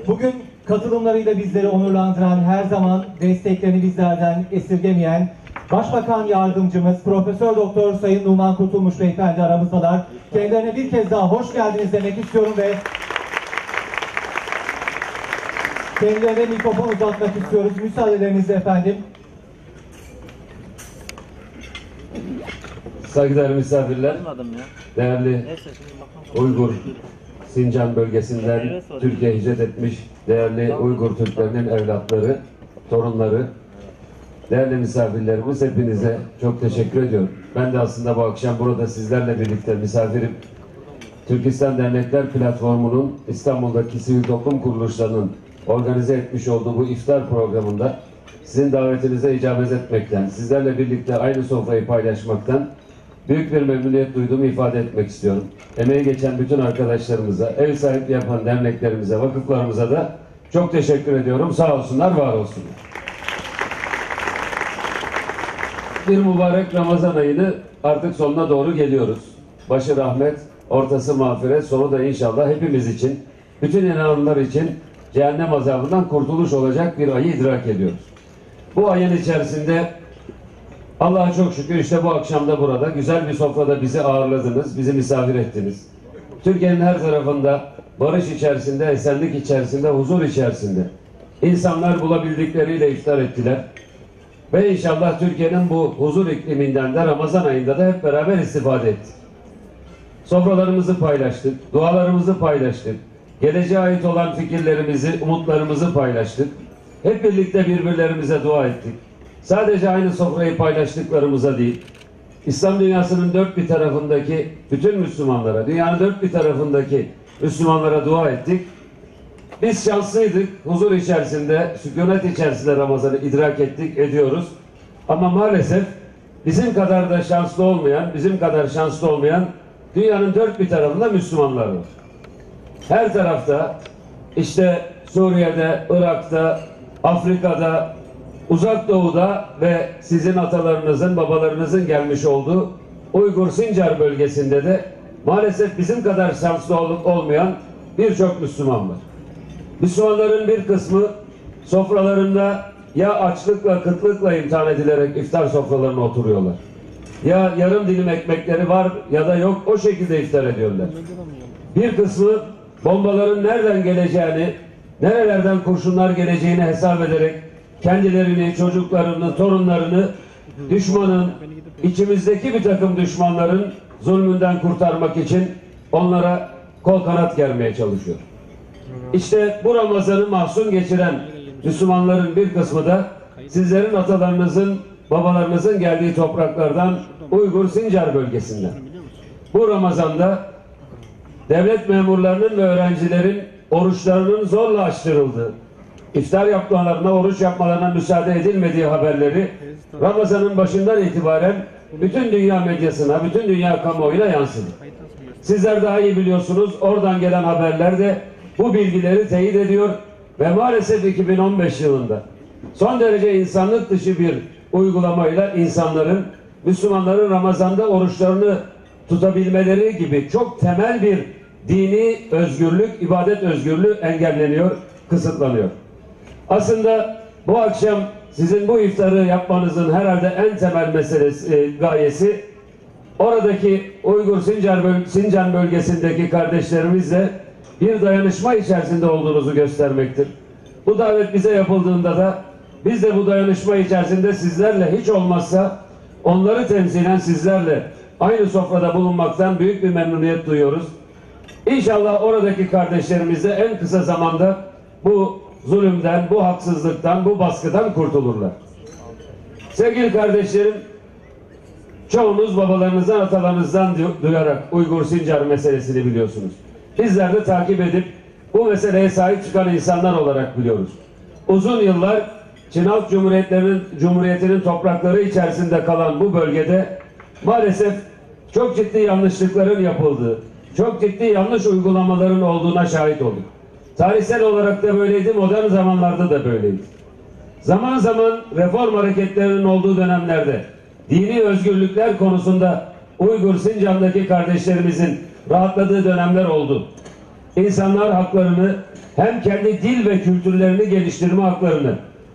Bugün katılımlarıyla bizleri onurlandıran, her zaman desteklerini bizlerden esirgemeyen Başbakan Yardımcımız Profesör Doktor Sayın Numan Kurtulmuş Beyefendi aramızdalar. Kendilerine bir kez daha hoş geldiniz demek istiyorum ve kendilerine mikrofon uzatmak istiyoruz. Müsaadelerinizle efendim. Saygıdeğer misafirler, değerli Uygur Sincan bölgesinden Türkiye'ye hicret etmiş değerli Uygur Türklerinin evlatları, torunları, değerli misafirlerimiz, hepinize çok teşekkür ediyorum. Ben de aslında bu akşam burada sizlerle birlikte misafirim. Türkistan Dernekler Platformu'nun İstanbul'daki sivil toplum kuruluşlarının organize etmiş olduğu bu iftar programında sizin davetinize icabet etmekten, sizlerle birlikte aynı sofrayı paylaşmaktan büyük bir memnuniyet duyduğumu ifade etmek istiyorum. Emeği geçen bütün arkadaşlarımıza, ev sahipliği yapan derneklerimize, vakıflarımıza da çok teşekkür ediyorum. Sağ olsunlar, var olsunlar. Bir mübarek Ramazan ayını artık sonuna doğru geliyoruz. Başı rahmet, ortası mağfiret, sonu da inşallah hepimiz için, bütün inananlar için cehennem azabından kurtuluş olacak bir ayı idrak ediyoruz. Bu ayın içerisinde Allah'a çok şükür işte bu akşamda burada güzel bir sofrada bizi ağırladınız, bizi misafir ettiniz. Türkiye'nin her tarafında barış içerisinde, esenlik içerisinde, huzur içerisinde insanlar bulabildikleriyle iftar ettiler. Ve inşallah Türkiye'nin bu huzur ikliminden de Ramazan ayında da hep beraber istifade ettik. Sofralarımızı paylaştık, dualarımızı paylaştık, geleceğe ait olan fikirlerimizi, umutlarımızı paylaştık. Hep birlikte birbirlerimize dua ettik. Sadece aynı sofrayı paylaştıklarımıza değil, İslam dünyasının dört bir tarafındaki bütün Müslümanlara, dünyanın dört bir tarafındaki Müslümanlara dua ettik. Biz şanslıydık, huzur içerisinde, sükunet içerisinde Ramazan'ı idrak ettik, ediyoruz. Ama maalesef bizim kadar da şanslı olmayan, bizim kadar şanslı olmayan dünyanın dört bir tarafında Müslümanlar var. Her tarafta, işte Suriye'de, Irak'ta, Afrika'da, Uzak Doğu'da ve sizin atalarınızın, babalarınızın gelmiş olduğu Uygur Sincar bölgesinde de maalesef bizim kadar şanslı olmayan birçok Müslüman var. Müslümanların bir kısmı sofralarında ya açlıkla, kıtlıkla imtihan edilerek iftar sofralarına oturuyorlar. Ya yarım dilim ekmekleri var ya da yok, o şekilde iftar ediyorlar. Bir kısmı bombaların nereden geleceğini, nerelerden kurşunlar geleceğini hesap ederek kendilerini, çocuklarını, torunlarını düşmanın, içimizdeki bir takım düşmanların zulmünden kurtarmak için onlara kol kanat germeye çalışıyor. İşte bu Ramazan'ı mahzun geçiren Müslümanların bir kısmı da sizlerin atalarınızın, babalarınızın geldiği topraklardan Uygur Sincar bölgesinden. Bu Ramazan'da devlet memurlarının ve öğrencilerin oruçlarının zorla açtırıldığı, iftar yapmalarına, oruç yapmalarına müsaade edilmediği haberleri Ramazan'ın başından itibaren bütün dünya medyasına, bütün dünya kamuoyuna yansıdı. Sizler daha iyi biliyorsunuz, oradan gelen haberler de bu bilgileri teyit ediyor ve maalesef 2015 yılında son derece insanlık dışı bir uygulamayla insanların, Müslümanların Ramazan'da oruçlarını tutabilmeleri gibi çok temel bir dini özgürlük, ibadet özgürlüğü engelleniyor, kısıtlanıyor. Aslında bu akşam sizin bu iftarı yapmanızın herhalde en temel meselesi, gayesi oradaki Uygur Sincan bölgesindeki kardeşlerimizle bir dayanışma içerisinde olduğunuzu göstermektir. Bu davet bize yapıldığında da biz de bu dayanışma içerisinde sizlerle, hiç olmazsa onları temsilen sizlerle aynı sofrada bulunmaktan büyük bir memnuniyet duyuyoruz. İnşallah oradaki kardeşlerimiz de en kısa zamanda bu zulümden, bu haksızlıktan, bu baskıdan kurtulurlar. Sevgili kardeşlerim, çoğunuz babalarınızdan, atalarınızdan duyarak Uygur Sincar meselesini biliyorsunuz. Bizler de takip edip bu meseleye sahip çıkan insanlar olarak biliyoruz. Uzun yıllar Çin Halk Cumhuriyeti'nin toprakları içerisinde kalan bu bölgede maalesef çok ciddi yanlışlıkların yapıldığı, çok ciddi yanlış uygulamaların olduğuna şahit olduk. Tarihsel olarak da böyleydi, modern zamanlarda da böyleydi. Zaman zaman reform hareketlerinin olduğu dönemlerde dini özgürlükler konusunda Uygur Sincan'daki kardeşlerimizin rahatladığı dönemler oldu. insanlar haklarını, hem kendi dil ve kültürlerini geliştirme haklarını,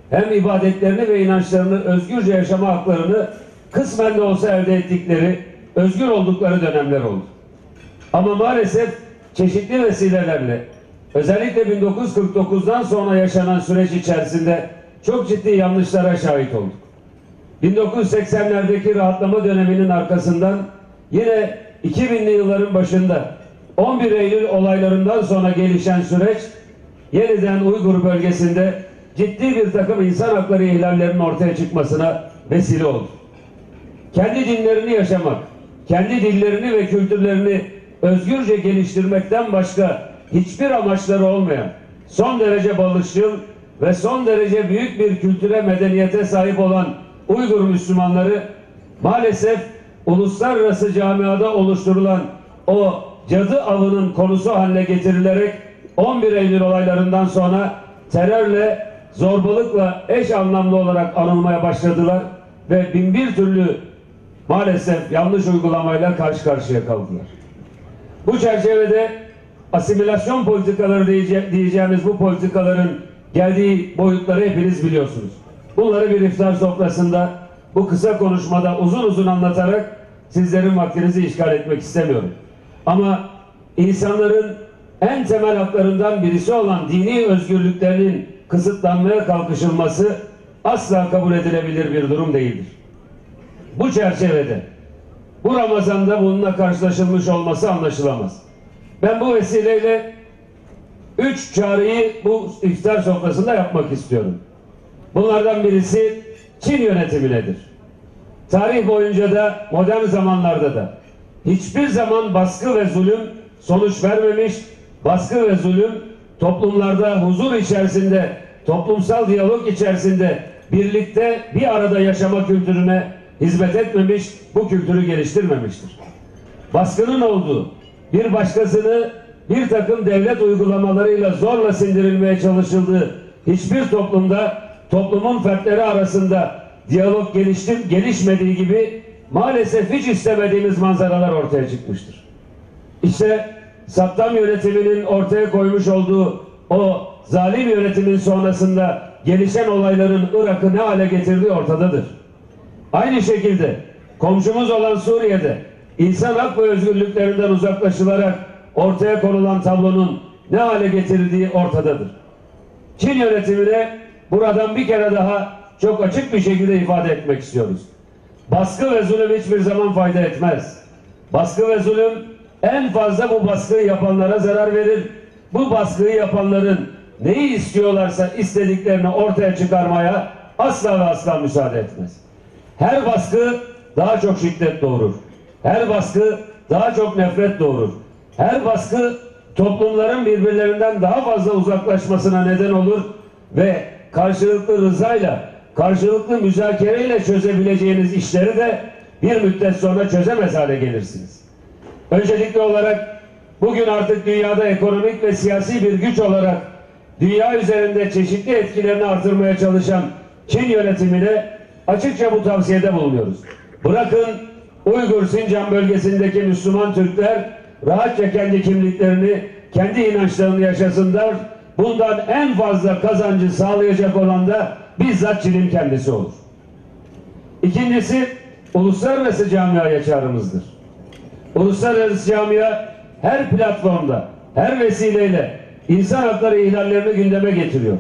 hem ibadetlerini ve inançlarını özgürce yaşama haklarını kısmen de olsa elde ettikleri, özgür oldukları dönemler oldu. Ama maalesef çeşitli vesilelerle, özellikle 1949'dan sonra yaşanan süreç içerisinde çok ciddi yanlışlara şahit olduk. 1980'lerdeki rahatlama döneminin arkasından yine 2000'li yılların başında 11 Eylül olaylarından sonra gelişen süreç yeniden Uygur bölgesinde ciddi bir takım insan hakları ihlallerinin ortaya çıkmasına vesile oldu. Kendi dinlerini yaşamak, kendi dillerini ve kültürlerini özgürce geliştirmekten başka hiçbir amaçları olmayan, son derece barışçıl ve son derece büyük bir kültüre, medeniyete sahip olan Uygur Müslümanları maalesef uluslararası camiada oluşturulan o cadı avının konusu haline getirilerek 11 Eylül olaylarından sonra terörle, zorbalıkla eş anlamlı olarak anılmaya başladılar ve binbir türlü maalesef yanlış uygulamayla karşı karşıya kaldılar. Bu çerçevede asimilasyon politikaları diyeceğimiz bu politikaların geldiği boyutları hepiniz biliyorsunuz. Bunları bir iftar sofrasında bu kısa konuşmada uzun uzun anlatarak sizlerin vaktinizi işgal etmek istemiyorum. Ama insanların en temel haklarından birisi olan dini özgürlüklerinin kısıtlanmaya kalkışılması asla kabul edilebilir bir durum değildir. Bu çerçevede bu Ramazan'da bununla karşılaşılmış olması anlaşılamaz. Ben bu vesileyle 3 çağrıyı bu iftar sofrasında yapmak istiyorum. Bunlardan birisi Çin yönetiminedir. Tarih boyunca da modern zamanlarda da hiçbir zaman baskı ve zulüm sonuç vermemiş, baskı ve zulüm toplumlarda huzur içerisinde, toplumsal diyalog içerisinde birlikte bir arada yaşama kültürüne hizmet etmemiş, bu kültürü geliştirmemiştir. Baskının olduğu, bir başkasını bir takım devlet uygulamalarıyla zorla sindirilmeye çalışıldığı hiçbir toplumda toplumun fertleri arasında diyalog gelişmediği gibi maalesef hiç istemediğimiz manzaralar ortaya çıkmıştır. İşte Saddam yönetiminin ortaya koymuş olduğu o zalim yönetimin sonrasında gelişen olayların Irak'ı ne hale getirdiği ortadadır. Aynı şekilde komşumuz olan Suriye'de insan hak ve özgürlüklerinden uzaklaşılarak ortaya konulan tablonun ne hale getirildiği ortadadır. Çin yönetimine buradan bir kere daha çok açık bir şekilde ifade etmek istiyoruz. Baskı ve zulüm hiçbir zaman fayda etmez. Baskı ve zulüm en fazla bu baskıyı yapanlara zarar verir. Bu baskıyı yapanların neyi istiyorlarsa istediklerini ortaya çıkarmaya asla ve asla müsaade etmez. Her baskı daha çok şiddet doğurur. Her baskı daha çok nefret doğurur. Her baskı toplumların birbirlerinden daha fazla uzaklaşmasına neden olur ve karşılıklı rızayla, karşılıklı müzakereyle çözebileceğiniz işleri de bir müddet sonra çözemez hale gelirsiniz. Öncelikli olarak bugün artık dünyada ekonomik ve siyasi bir güç olarak dünya üzerinde çeşitli etkilerini artırmaya çalışan Çin yönetimine açıkça bu tavsiyede bulunuyoruz. Bırakın Uygur Sincan bölgesindeki Müslüman Türkler rahatça kendi kimliklerini, kendi inançlarını yaşasınlar. Bundan en fazla kazancı sağlayacak olan da bizzat Çin'in kendisi olur. İkincisi, uluslararası camiaya çağrımızdır. Uluslararası camia her platformda, her vesileyle insan hakları ihlallerini gündeme getiriyor.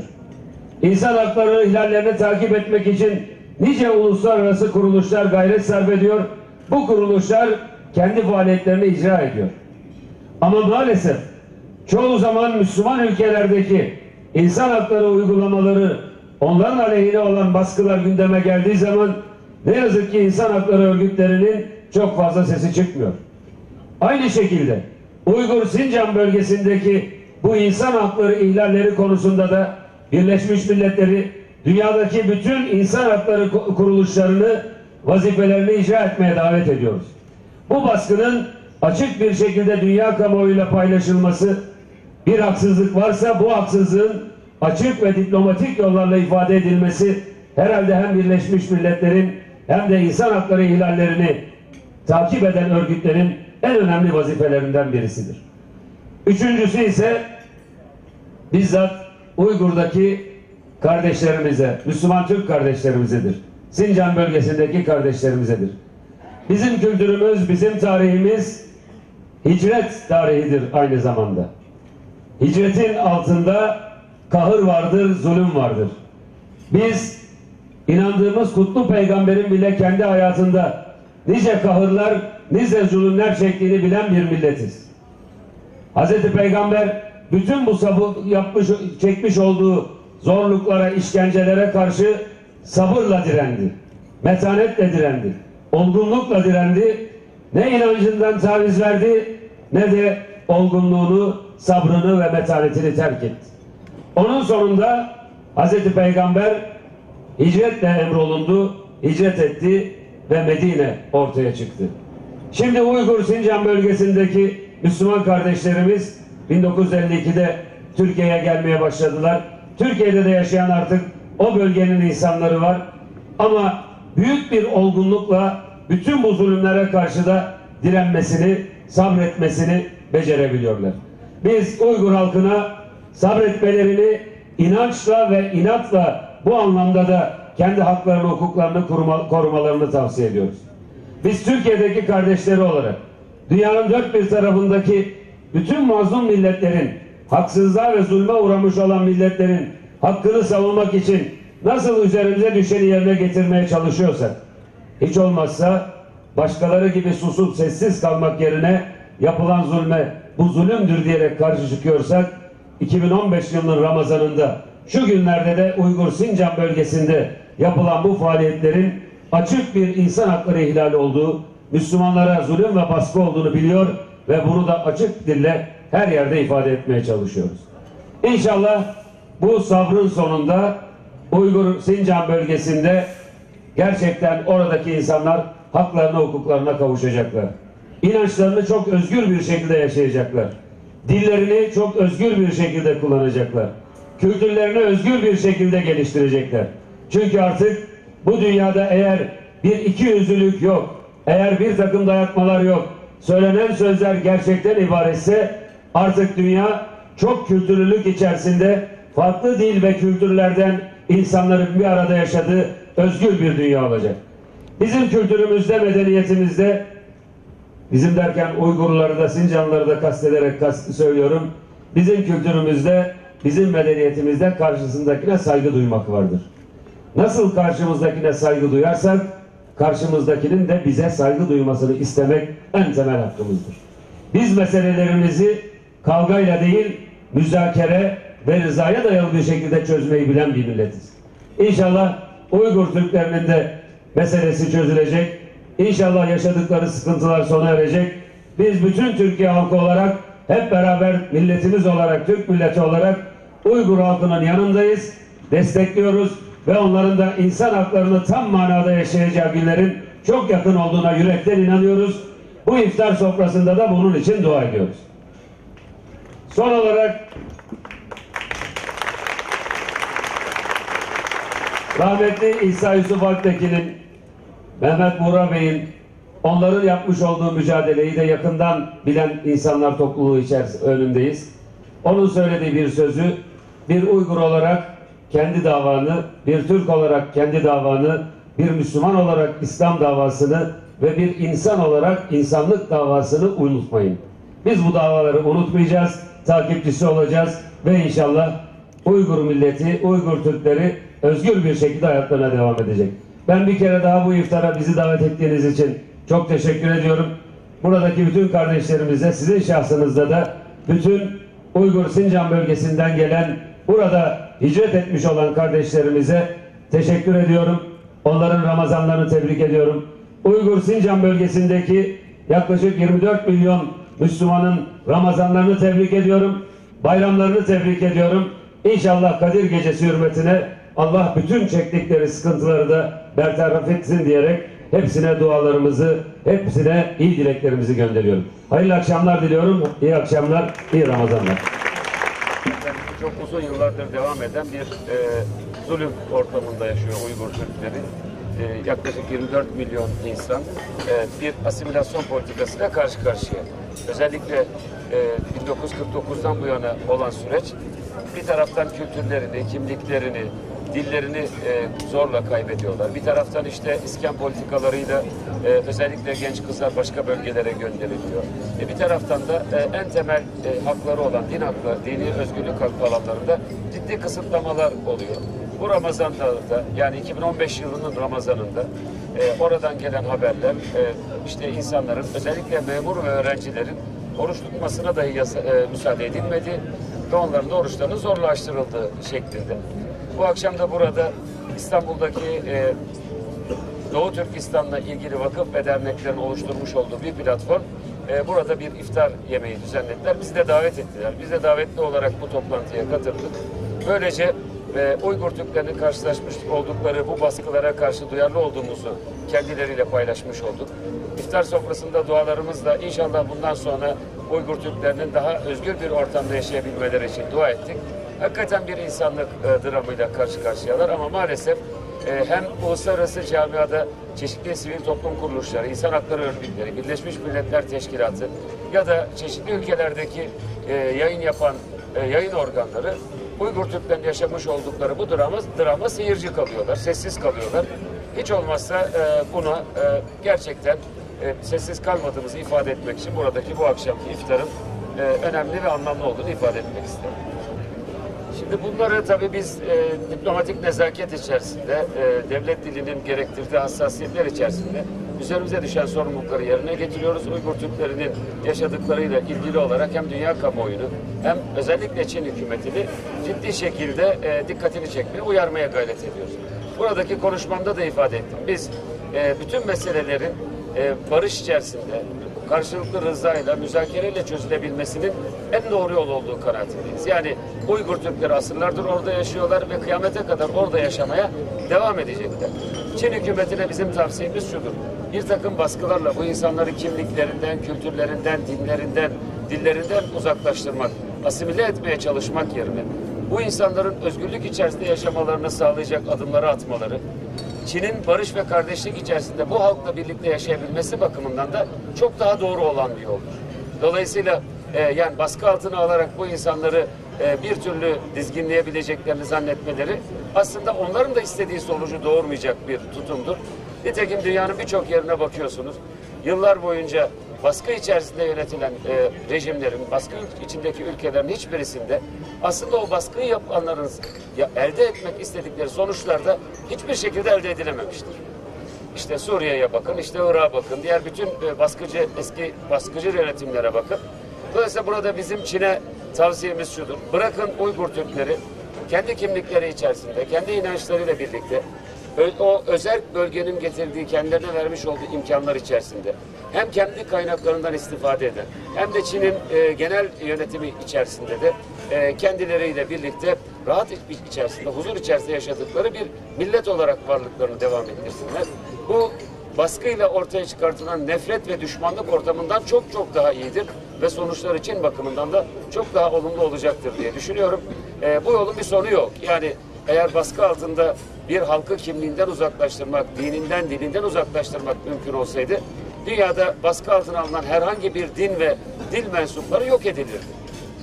İnsan hakları ihlallerini takip etmek için nice uluslararası kuruluşlar gayret sarf ediyor. Bu kuruluşlar kendi faaliyetlerini icra ediyor. Ama maalesef çoğu zaman Müslüman ülkelerdeki insan hakları uygulamaları, onların aleyhine olan baskılar gündeme geldiği zaman ne yazık ki insan hakları örgütlerinin çok fazla sesi çıkmıyor. Aynı şekilde Uygur Sincan bölgesindeki bu insan hakları ihlalleri konusunda da Birleşmiş Milletleri dünyadaki bütün insan hakları kuruluşlarını vazifelerini icra etmeye davet ediyoruz. Bu baskının açık bir şekilde dünya kamuoyuyla paylaşılması, bir haksızlık varsa bu haksızlığın açık ve diplomatik yollarla ifade edilmesi herhalde hem Birleşmiş Milletler'in hem de insan hakları ihlallerini takip eden örgütlerin en önemli vazifelerinden birisidir. Üçüncüsü ise bizzat Uygur'daki kardeşlerimize, Müslüman Türk kardeşlerimizedir. Sincan bölgesindeki kardeşlerimizedir. Bizim kültürümüz, bizim tarihimiz hicret tarihidir aynı zamanda. Hicretin altında kahır vardır, zulüm vardır. Biz inandığımız kutlu peygamberin bile kendi hayatında nice kahırlar, nice zulümler çektiğini bilen bir milletiz. Hazreti Peygamber bütün bu çekmiş olduğu zorluklara, işkencelere karşı sabırla direndi. Metanetle direndi. Olgunlukla direndi. Ne inancından taviz verdi, ne de olgunluğunu, sabrını ve metanetini terk etti. Onun sonunda Hazreti Peygamber hicretle emrolundu, hicret etti ve Medine ortaya çıktı. Şimdi Uygur Sincan bölgesindeki Müslüman kardeşlerimiz 1952'de Türkiye'ye gelmeye başladılar. Türkiye'de de yaşayan artık o bölgenin insanları var. Ama büyük bir olgunlukla bütün bu zulümlere karşı da direnmesini, sabretmesini becerebiliyorlar. Biz Uygur halkına sabretmelerini inançla ve inatla bu anlamda da kendi haklarını, hukuklarını korumalarını tavsiye ediyoruz. Biz Türkiye'deki kardeşleri olarak dünyanın dört bir tarafındaki bütün mazlum milletlerin, haksızlığa ve zulme uğramış olan milletlerin hakkını savunmak için nasıl üzerimize düşeni yerine getirmeye çalışıyorsak, hiç olmazsa başkaları gibi susup sessiz kalmak yerine yapılan zulme bu zulümdür diyerek karşı çıkıyorsak, 2015 yılının Ramazanında şu günlerde de Uygur Sincan bölgesinde yapılan bu faaliyetlerin açık bir insan hakları ihlali olduğu, Müslümanlara zulüm ve baskı olduğunu biliyor ve bunu da açık dille her yerde ifade etmeye çalışıyoruz. İnşallah bu sabrın sonunda Uygur Sincan bölgesinde gerçekten oradaki insanlar haklarına, hukuklarına kavuşacaklar. İnançlarını çok özgür bir şekilde yaşayacaklar. Dillerini çok özgür bir şekilde kullanacaklar. Kültürlerini özgür bir şekilde geliştirecekler. Çünkü artık bu dünyada eğer bir ikiyüzlülük yok, eğer bir takım dayatmalar yok, söylenen sözler gerçekten ibaretse artık dünya çok kültürlülük içerisinde farklı dil ve kültürlerden insanların bir arada yaşadığı özgür bir dünya olacak. Bizim kültürümüzde, medeniyetimizde, bizim derken Uygurları da Sincanlıları da kastederek söylüyorum, bizim kültürümüzde, bizim medeniyetimizde karşısındakine saygı duymak vardır. Nasıl karşımızdakine saygı duyarsak, karşımızdakinin de bize saygı duymasını istemek en temel hakkımızdır. Biz meselelerimizi kavgayla değil, müzakere ve rızaya dayalı bir şekilde çözmeyi bilen bir milletiz. İnşallah Uygur Türklerinin de meselesi çözülecek. İnşallah yaşadıkları sıkıntılar sona erecek. Biz bütün Türkiye halkı olarak hep beraber milletimiz olarak, Türk milleti olarak Uygur halkının yanındayız, destekliyoruz ve onların da insan haklarını tam manada yaşayacağı günlerin çok yakın olduğuna yürekten inanıyoruz. Bu iftar sofrasında da bunun için dua ediyoruz. Son olarak rahmetli İsa Yusuf Aktekin'in, Mehmet Buğra Bey'in onların yapmış olduğu mücadeleyi de yakından bilen insanlar topluluğu içerisinde önündeyiz. Onun söylediği bir sözü, bir Uygur olarak kendi davanı, bir Türk olarak kendi davanı, bir Müslüman olarak İslam davasını ve bir insan olarak insanlık davasını unutmayın. Biz bu davaları unutmayacağız, takipçisi olacağız ve inşallah Uygur milleti, Uygur Türkleri özgür bir şekilde hayatlarına devam edecek. Ben bir kere daha bu iftara bizi davet ettiğiniz için çok teşekkür ediyorum. Buradaki bütün kardeşlerimize, sizin şahsınızda da bütün Uygur Sincan bölgesinden gelen, burada hicret etmiş olan kardeşlerimize teşekkür ediyorum. Onların Ramazanlarını tebrik ediyorum. Uygur Sincan bölgesindeki yaklaşık 24 milyon Müslümanın Ramazanlarını tebrik ediyorum. Bayramlarını tebrik ediyorum. İnşallah Kadir Gecesi hürmetine Allah bütün çektikleri sıkıntıları da bertaraf etsin diyerek hepsine dualarımızı, hepsine iyi dileklerimizi gönderiyorum. Hayırlı akşamlar diliyorum. İyi akşamlar, iyi Ramazanlar. Çok uzun yıllardır devam eden bir zulüm ortamında yaşıyor Uygur Türkleri. yaklaşık 24 milyon insan bir asimilasyon politikasıyla karşı karşıya. Özellikle 1949'dan bu yana olan süreç bir taraftan kültürlerini, kimliklerini, dillerini zorla kaybediyorlar. Bir taraftan işte iskan politikalarıyla özellikle genç kızlar başka bölgelere gönderiliyor. Bir taraftan da en temel hakları olan din hakları, dini özgürlük hakkı alanlarında ciddi kısıtlamalar oluyor. Bu Ramazan'da da yani 2015 yılının Ramazan'ında oradan gelen haberler işte insanların özellikle memur ve öğrencilerin oruç tutmasına dahi müsaade edilmedi ve onların da oruçlarının zorlaştırıldığı şeklinde. Bu akşam da burada İstanbul'daki Doğu Türkistan'la ilgili vakıf ve derneklerin oluşturmuş olduğu bir platform burada bir iftar yemeği düzenlediler. Bizi de davet ettiler. Biz de davetli olarak bu toplantıya katıldık. Böylece Uygur Türklerinin karşılaşmış oldukları bu baskılara karşı duyarlı olduğumuzu kendileriyle paylaşmış olduk. İftar sofrasında dualarımızla inşallah bundan sonra Uygur Türklerinin daha özgür bir ortamda yaşayabilmeleri için dua ettik. Hakikaten bir insanlık dramıyla karşı karşıyalar ama maalesef hem uluslararası camiada çeşitli sivil toplum kuruluşları, insan hakları örgütleri, Birleşmiş Milletler Teşkilatı ya da çeşitli ülkelerdeki yayın yapan yayın organları Uygur Türklerin yaşamış oldukları bu drama seyirci kalıyorlar, sessiz kalıyorlar. Hiç olmazsa buna gerçekten sessiz kalmadığımızı ifade etmek için buradaki bu akşamki iftarın önemli ve anlamlı olduğunu ifade etmek isterim. Şimdi bunları tabii biz diplomatik nezaket içerisinde, devlet dilinin gerektirdiği hassasiyetler içerisinde üzerimize düşen sorumlulukları yerine getiriyoruz. Uygur Türklerinin yaşadıklarıyla ilgili olarak hem dünya kamuoyunu hem özellikle Çin hükümetini ciddi şekilde dikkatini çekmeye, uyarmaya gayret ediyoruz. Buradaki konuşmamda da ifade ettim. Biz bütün meselelerin barış içerisinde, karşılıklı rızayla, müzakereyle çözülebilmesinin en doğru yol olduğu kanaatindeyiz. Yani Uygur Türkleri asırlardır orada yaşıyorlar ve kıyamete kadar orada yaşamaya devam edecekler. Çin hükümetine bizim tavsiyemiz şudur. Bir takım baskılarla bu insanları kimliklerinden, kültürlerinden, dinlerinden, dillerinden uzaklaştırmak, asimile etmeye çalışmak yerine bu insanların özgürlük içerisinde yaşamalarını sağlayacak adımları atmaları, Çin'in barış ve kardeşlik içerisinde bu halkla birlikte yaşayabilmesi bakımından da çok daha doğru olan bir yoldur. Dolayısıyla yani baskı altına alarak bu insanları bir türlü dizginleyebileceklerini zannetmeleri aslında onların da istediği sonucu doğurmayacak bir tutumdur. Nitekim dünyanın birçok yerine bakıyorsunuz. Yıllar boyunca baskı içerisinde yönetilen rejimlerin, baskı içindeki ülkelerin hiçbirisinde aslında o baskıyı yapanların elde etmek istedikleri sonuçlar da hiçbir şekilde elde edilememiştir. İşte Suriye'ye bakın, işte Irak'a bakın, diğer bütün eski baskıcı yönetimlere bakın. Dolayısıyla burada bizim Çin'e tavsiyemiz şudur. Bırakın Uygur Türkleri kendi kimlikleri içerisinde, kendi inançlarıyla birlikte o özel bölgenin getirdiği, kendilerine vermiş olduğu imkanlar içerisinde hem kendi kaynaklarından istifade eden hem de Çin'in genel yönetimi içerisinde de kendileriyle birlikte rahat içerisinde, huzur içerisinde yaşadıkları bir millet olarak varlıklarını devam ettirsinler. Bu baskıyla ortaya çıkartılan nefret ve düşmanlık ortamından çok çok daha iyidir ve sonuçları Çin bakımından da çok daha olumlu olacaktır diye düşünüyorum. Bu yolun bir sonu yok. Yani eğer baskı altında bir halkı kimliğinden uzaklaştırmak, dininden, dilinden uzaklaştırmak mümkün olsaydı, dünyada baskı altına alınan herhangi bir din ve dil mensupları yok edilirdi.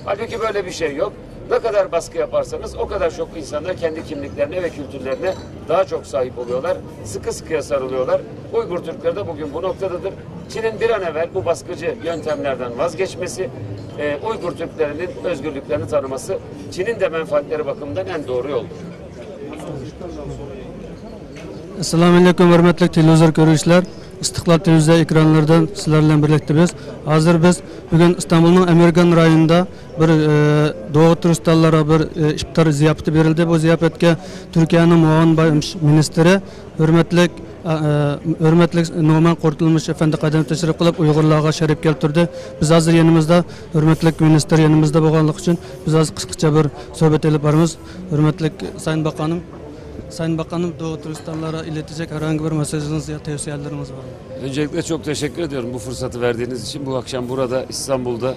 Halbuki böyle bir şey yok. Ne kadar baskı yaparsanız o kadar çok insanlar kendi kimliklerine ve kültürlerine daha çok sahip oluyorlar. Sıkı sıkıya sarılıyorlar. Uygur Türkleri de bugün bu noktadadır. Çin'in bir an evvel bu baskıcı yöntemlerden vazgeçmesi, Uygur Türklerinin özgürlüklerini tanıması, Çin'in de menfaatleri bakımından en doğru yoldur. Assalomu alaykum hurmatli televizor ko'ruvchilar. İstiqlal televiziya ekranlaridan sizlar bilan birlikda biz. Hozir biz bugun İstanbulning Amirgan rayonida bir Doğu Türkistanlara bir iftar ziyofati berildi. Bu ziyofatga Turkiyaning muavin bosh ministri hurmatli Numan Kurtulmuş Efendi qadam tashrif qilib Uyg'urlarga sharaf keltirdi. Biz hozir yanimizda hurmatli ministr yanimizda bo'lganligi uchun biz hozir qisqacha bir suhbat olib boramiz. Hurmatli Sayın Bakanım, Doğu Türkistanlara iletecek herhangi bir mesajınız ya tavsiyeleriniz var mı? Öncelikle çok teşekkür ediyorum bu fırsatı verdiğiniz için. Bu akşam burada İstanbul'da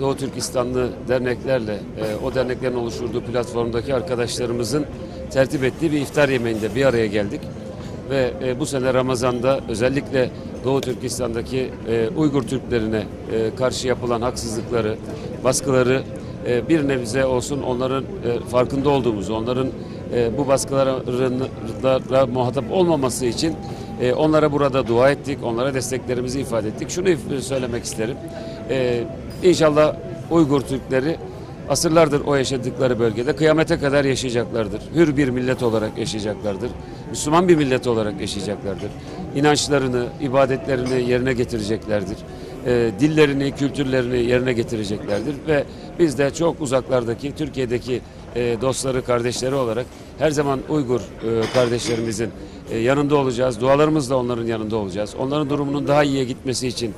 Doğu Türkistanlı derneklerle, o derneklerin oluşturduğu platformdaki arkadaşlarımızın tertip ettiği bir iftar yemeğinde bir araya geldik. ve bu sene Ramazan'da özellikle Doğu Türkistan'daki Uygur Türklerine karşı yapılan haksızlıkları, baskıları bir nebze olsun onların farkında olduğumuzu, onların bu baskılara muhatap olmaması için onlara burada dua ettik, onlara desteklerimizi ifade ettik. Şunu söylemek isterim. İnşallah Uygur Türkleri asırlardır o yaşadıkları bölgede kıyamete kadar yaşayacaklardır. Hür bir millet olarak yaşayacaklardır. Müslüman bir millet olarak yaşayacaklardır. İnançlarını, ibadetlerini yerine getireceklerdir. Dillerini, kültürlerini yerine getireceklerdir ve biz de çok uzaklardaki, Türkiye'deki dostları, kardeşleri olarak her zaman Uygur kardeşlerimizin yanında olacağız. Dualarımızla onların yanında olacağız. Onların durumunun daha iyiye gitmesi için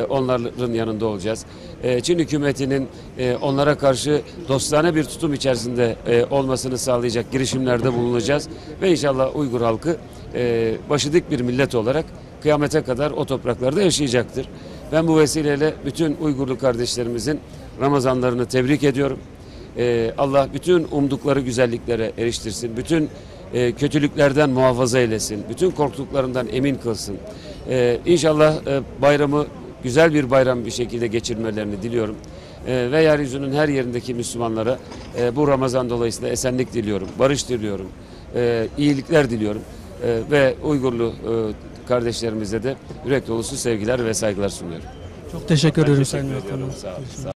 onların yanında olacağız. Çin hükümetinin onlara karşı dostane bir tutum içerisinde olmasını sağlayacak girişimlerde bulunacağız. Ve inşallah Uygur halkı başı dik bir millet olarak kıyamete kadar o topraklarda yaşayacaktır. Ben bu vesileyle bütün Uygurlu kardeşlerimizin Ramazanlarını tebrik ediyorum. Allah bütün umdukları güzelliklere eriştirsin. Bütün kötülüklerden muhafaza eylesin. Bütün korktuklarından emin kılsın. İnşallah bayramı güzel bir bayram bir şekilde geçirmelerini diliyorum. Ve yeryüzünün her yerindeki Müslümanlara bu Ramazan dolayısıyla esenlik diliyorum. Barış diliyorum. İyilikler diliyorum. Ve Uygurlu kardeşlerimize de yürek dolusu sevgiler ve saygılar sunuyorum. Çok teşekkür ederim Sayın Teşekkür ediyorum. Bakanım. Sağ olun.